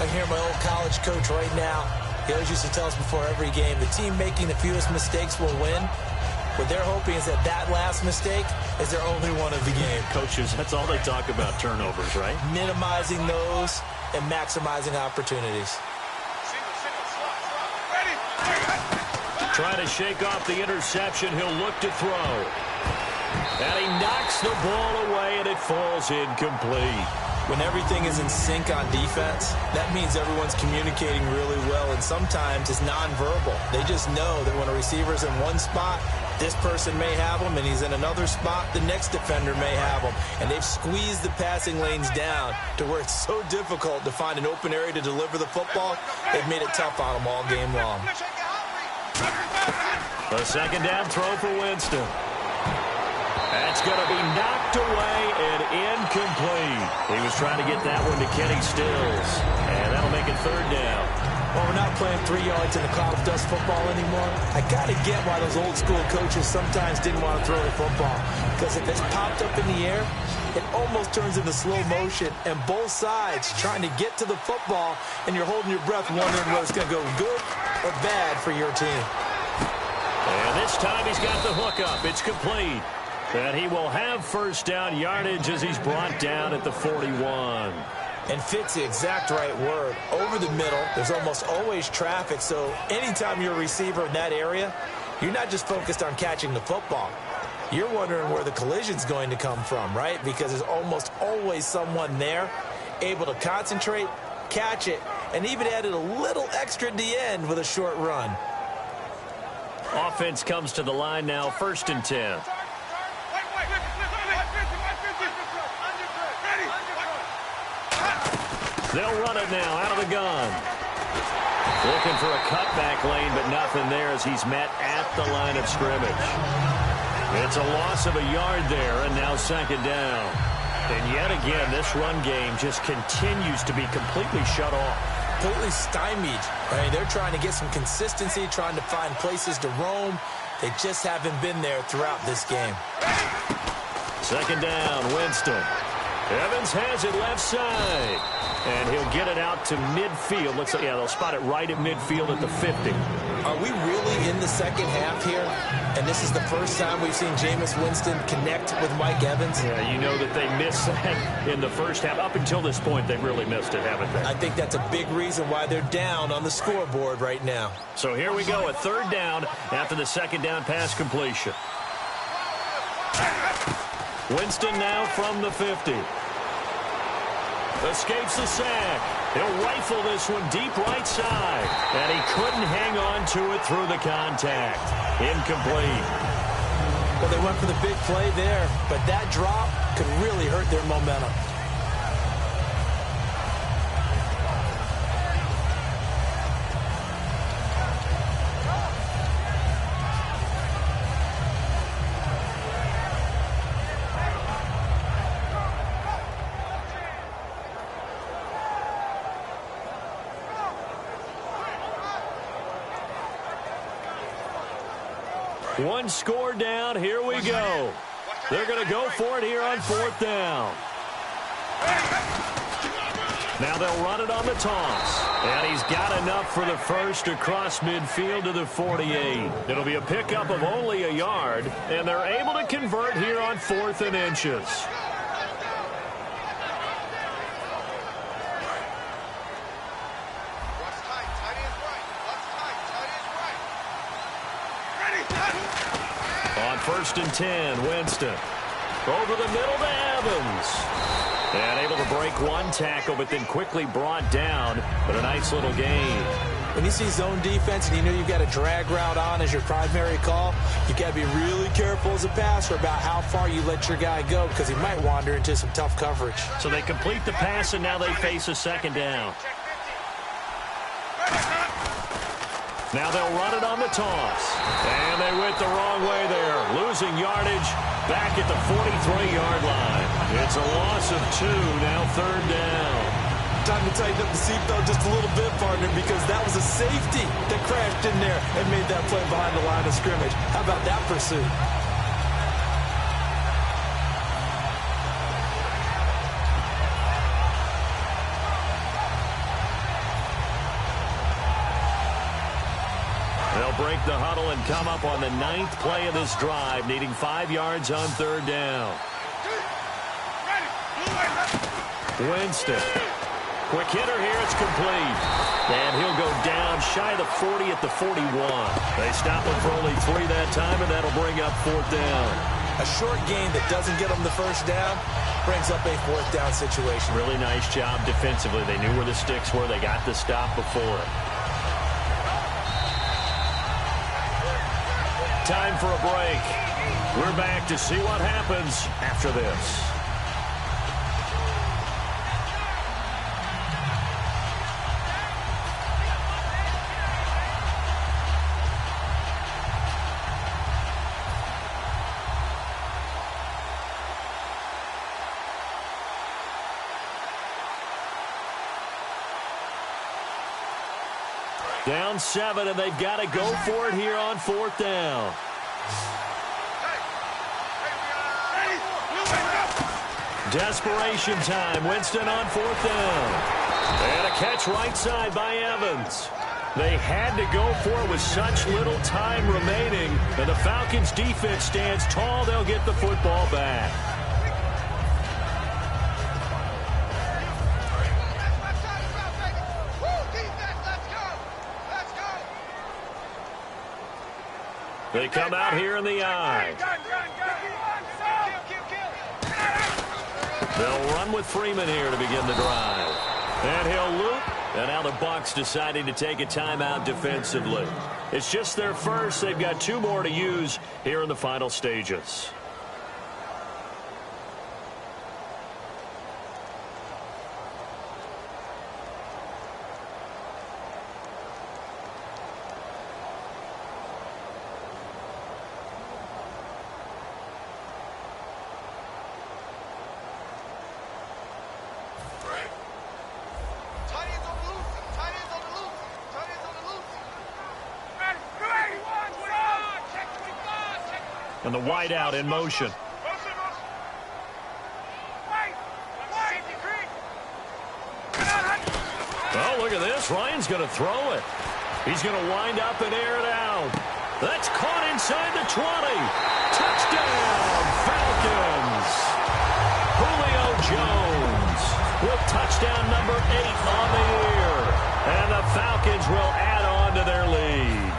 I hear my old college coach right now. He always used to tell us before every game, the team making the fewest mistakes will win. What they're hoping is that that last mistake is their only one of the game. Coaches, that's all they talk about, turnovers, right? Minimizing those and maximizing opportunities. Trying to shake off the interception. He'll look to throw. And he knocks the ball away, and it falls incomplete. When everything is in sync on defense, that means everyone's communicating really well, and sometimes it's nonverbal. They just know that when a receiver's in one spot, this person may have him, and he's in another spot, the next defender may have him. And they've squeezed the passing lanes down to where it's so difficult to find an open area to deliver the football. They've made it tough on them all game long. A second down throw for Winston. That's going to be knocked away and incomplete. He was trying to get that one to Kenny Stills. And that'll make it third down. Well, we're not playing 3 yards in the cloud of dust football anymore. I got to get why those old school coaches sometimes didn't want to throw the football. Because if it's popped up in the air, it almost turns into slow motion. And both sides trying to get to the football, and you're holding your breath wondering whether it's going to go good or bad for your team. And this time he's got the hook up. It's complete. And he will have first down yardage as he's brought down at the 41. And fit's the exact right word. Over the middle, there's almost always traffic, so anytime you're a receiver in that area, you're not just focused on catching the football. You're wondering where the collision's going to come from, right? Because there's almost always someone there able to concentrate, catch it, and even added a little extra at the end with a short run. Offense comes to the line now, 1st and 10. They'll run it now out of the gun. Looking for a cutback lane, but nothing there as he's met at the line of scrimmage. It's a loss of a yard there, and now second down. And yet again, this run game just continues to be completely shut off. Completely stymied. I mean, they're trying to get some consistency, trying to find places to roam. They just haven't been there throughout this game. Second down, Winston. Evans has it left side. And he'll get it out to midfield. Looks like, yeah, they'll spot it right at midfield at the 50. Are we really in the second half here? And this is the first time we've seen Jameis Winston connect with Mike Evans? Yeah, you know that they missed that in the first half. Up until this point, they've really missed it, haven't they? I think that's a big reason why they're down on the scoreboard right now. So here we go, a third down after the second down pass completion. Winston now from the 50. Escapes the sack. He'll rifle this one deep right side. And he couldn't hang on to it through the contact. Incomplete. Well, they went for the big play there, but that drop could really hurt their momentum. One score down. Here we go. They're going to go for it here on fourth down. Now they'll run it on the toss. And he's got enough for the first across midfield to the 48. It'll be a pickup of only a yard. And they're able to convert here on 4th and inches. On 1st and 10, Winston. Over the middle to Evans. And able to break one tackle, but then quickly brought down. But a nice little gain. When you see zone defense and you know you've got a drag route on as your primary call, you got to be really careful as a passer about how far you let your guy go because he might wander into some tough coverage. So they complete the pass, and now they face a second down. Now they'll run it on the toss. And they went the wrong way there. Losing yardage back at the 43-yard line. It's a loss of 2, now 3rd down. Time to tighten up the seatbelt just a little bit, partner, because that was a safety that crashed in there and made that play behind the line of scrimmage. How about that pursuit? They'll break the huddle and come up on the 9th play of this drive, needing 5 yards on 3rd down. Winston. Quick hitter here, it's complete. And he'll go down shy of the 40 at the 41. They stop him for only 3 that time, and that'll bring up 4th down. A short gain that doesn't get them the first down brings up a 4th down situation. Really nice job defensively. They knew where the sticks were. They got the stop before it. Time for a break. We're back to see what happens after this. Down 7, and they've got to go for it here on 4th down. Desperation time. Winston on 4th down. And a catch right side by Evans. They had to go for it with such little time remaining. And the Falcons' defense stands tall. They'll get the football back. They come out here in the I. They'll run with Freeman here to begin the drive. And he'll loop. And now the Bucs deciding to take a timeout defensively. It's just their first. They've got 2 more to use here in the final stages. And the wide out in motion. at this. Ryan's going to throw it. He's going to wind up and air it out. That's caught inside the 20. Touchdown, Falcons. Julio Jones with touchdown number 8 on the year. And the Falcons will add on to their lead.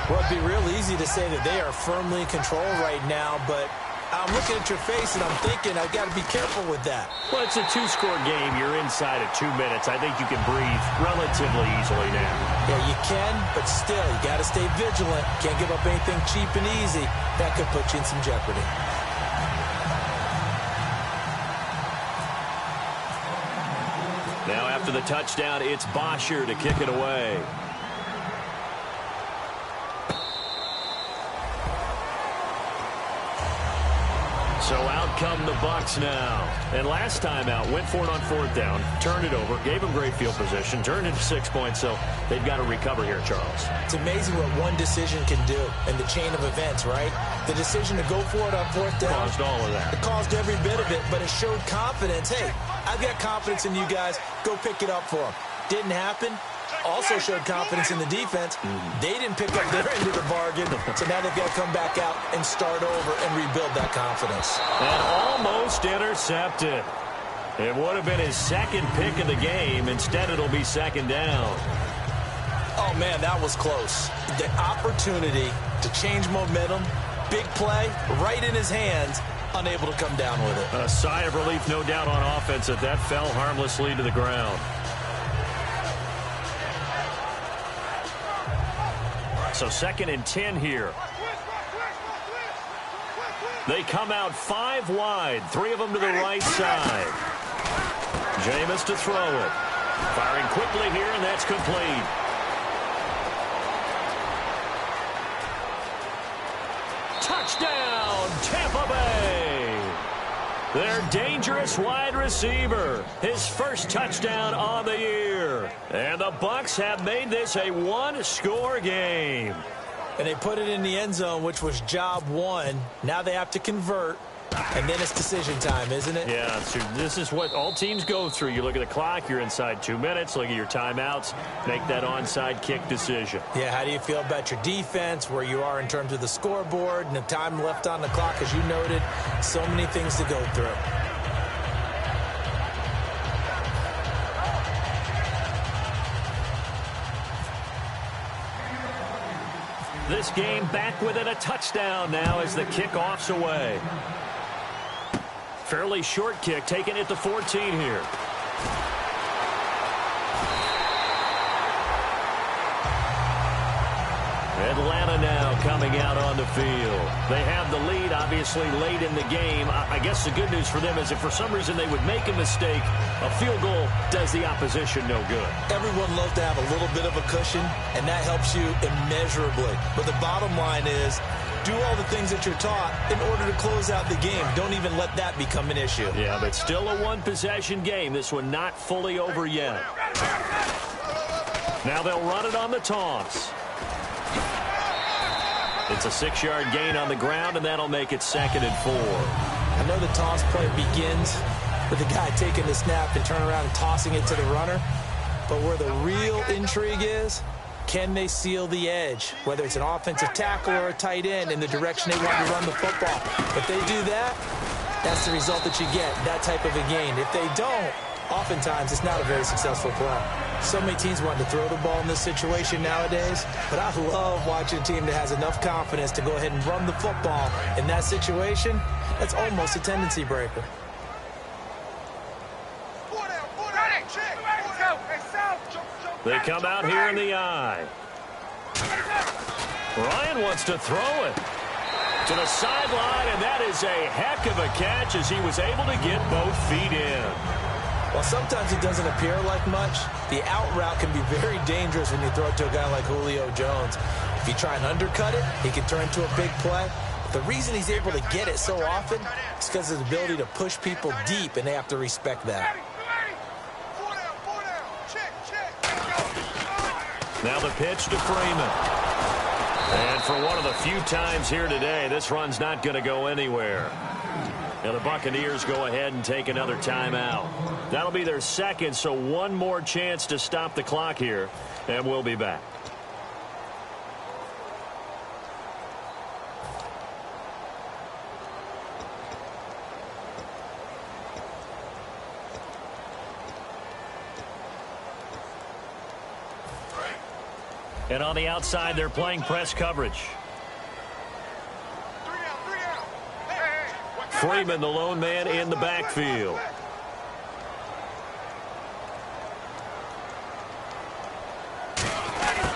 Well, it'd be real easy to say that they are firmly in control right now, but I'm looking at your face and I'm thinking I've got to be careful with that. Well, it's a 2-score game. You're inside of 2 minutes. I think you can breathe relatively easily now. Yeah, you can, but still, you got to stay vigilant. Can't give up anything cheap and easy. That could put you in some jeopardy. Now after the touchdown, it's Bosher to kick it away. So out come the Bucs now. And last time out, went for it on 4th down, turned it over, gave them great field position, turned into 6 points, so they've got to recover here, Charles. It's amazing what one decision can do in the chain of events, right? The decision to go for it on 4th down. Caused all of that. It caused every bit of it, but it showed confidence. Hey, I've got confidence in you guys. Go pick it up for them. Didn't happen. Also showed confidence in the defense. They didn't pick up their end of the bargain, so now they've got to come back out and start over and rebuild that confidence. And almost intercepted. It would have been his second pick of the game. Instead, it'll be 2nd down. Oh, man, that was close. The opportunity to change momentum, big play, right in his hands, unable to come down with it. A sigh of relief, no doubt, on offense that fell harmlessly to the ground. So 2nd and 10 here. They come out 5 wide, 3 of them to the right side. Jameis to throw it. Firing quickly here, and that's complete. Touchdown, Tampa Bay. Their dangerous wide receiver. His first touchdown on the year. And the Bucs have made this a 1-score game. And they put it in the end zone, which was job 1. Now they have to convert. And then it's decision time, isn't it? Yeah, this is what all teams go through. You look at the clock, you're inside 2 minutes. Look at your timeouts. Make that onside kick decision. Yeah, how do you feel about your defense, where you are in terms of the scoreboard, and the time left on the clock, as you noted? So many things to go through. This game back within a touchdown now as the kickoff's away. Fairly short kick, taking it to 14 here. Atlanta now coming out on the field. They have the lead, obviously, late in the game. I guess the good news for them is if for some reason they would make a mistake, a field goal does the opposition no good. Everyone loves to have a little bit of a cushion, and that helps you immeasurably. But the bottom line is, do all the things that you're taught in order to close out the game. Don't even let that become an issue. Yeah, but still a one-possession game. This one not fully over yet. Now they'll run it on the toss. It's a 6-yard gain on the ground, and that'll make it 2nd and 4. I know the toss play begins with the guy taking the snap and turning around and tossing it to the runner. But where the real intrigue is, can they seal the edge, whether it's an offensive tackle or a tight end, in the direction they want to run the football? If they do that, that's the result that you get, that type of a gain. If they don't, oftentimes it's not a very successful play. So many teams want to throw the ball in this situation nowadays, but I love watching a team that has enough confidence to go ahead and run the football in that situation. That's almost a tendency breaker. They come out here in the eye. Ryan wants to throw it to the sideline, and that is a heck of a catch as he was able to get both feet in. While sometimes it doesn't appear like much, the out route can be very dangerous when you throw it to a guy like Julio Jones. If you try and undercut it, he can turn into a big play. But the reason he's able to get it so often is because of his ability to push people deep, and they have to respect that. Now the pitch to Freeman. And for one of the few times here today, this run's not going to go anywhere. And the Buccaneers go ahead and take another timeout. That'll be their second, so one more chance to stop the clock here, and we'll be back. And on the outside, they're playing press coverage. Freeman, the lone man in the backfield.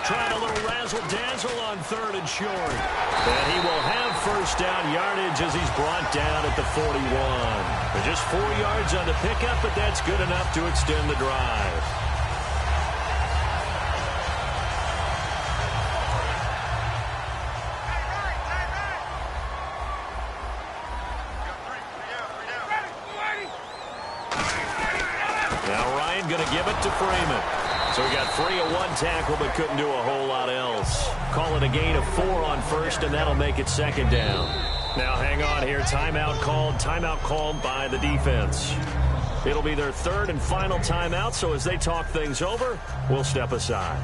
Trying a little razzle-dazzle on 3rd and short. And he will have first down yardage as he's brought down at the 41. But just 4 yards on the pickup, but that's good enough to extend the drive. Going to give it to Freeman. So he got free of one tackle but couldn't do a whole lot else. Call it a gain of 4 on first, and that'll make it 2nd down. Now hang on here. Timeout called by the defense. It'll be their 3rd and final timeout, so as they talk things over, we'll step aside.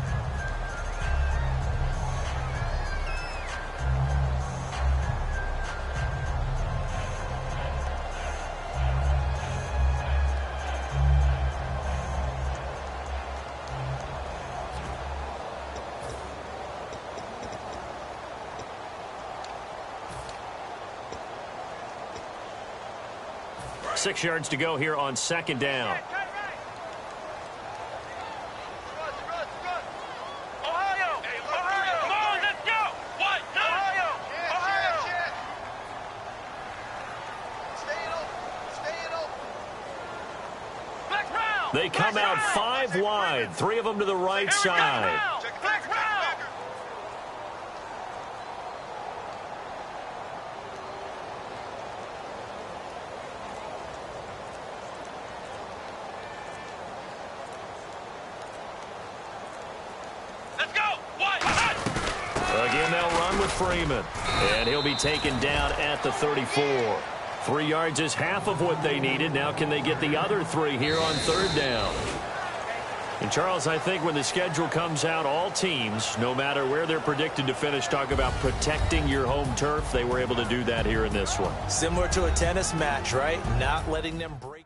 Six yards to go here on 2nd down. They come out 5 wide, 3 of them to the right side. Again, they'll run with Freeman. And he'll be taken down at the 34. 3 yards is half of what they needed. Now can they get the other 3 here on 3rd down? And, Charles, I think when the schedule comes out, all teams, no matter where they're predicted to finish, talk about protecting your home turf. They were able to do that here in this one. Similar to a tennis match, right? Not letting them break.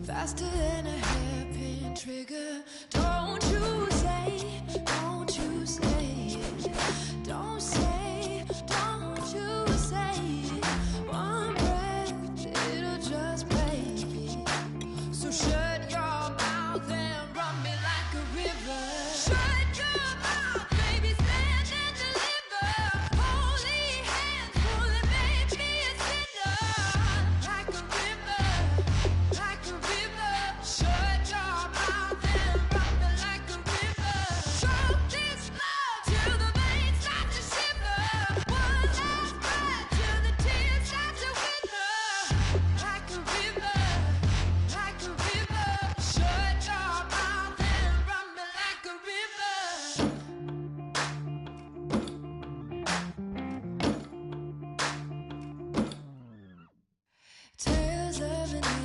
Faster than a hairpin trigger. Don't you say, don't you say, don't say, don't you say. One breath, it'll just break me. So shut your mouth and run me like a river. Shut your mouth, baby, stand and deliver. Holy hands, holy, make me a sinner. Tales of an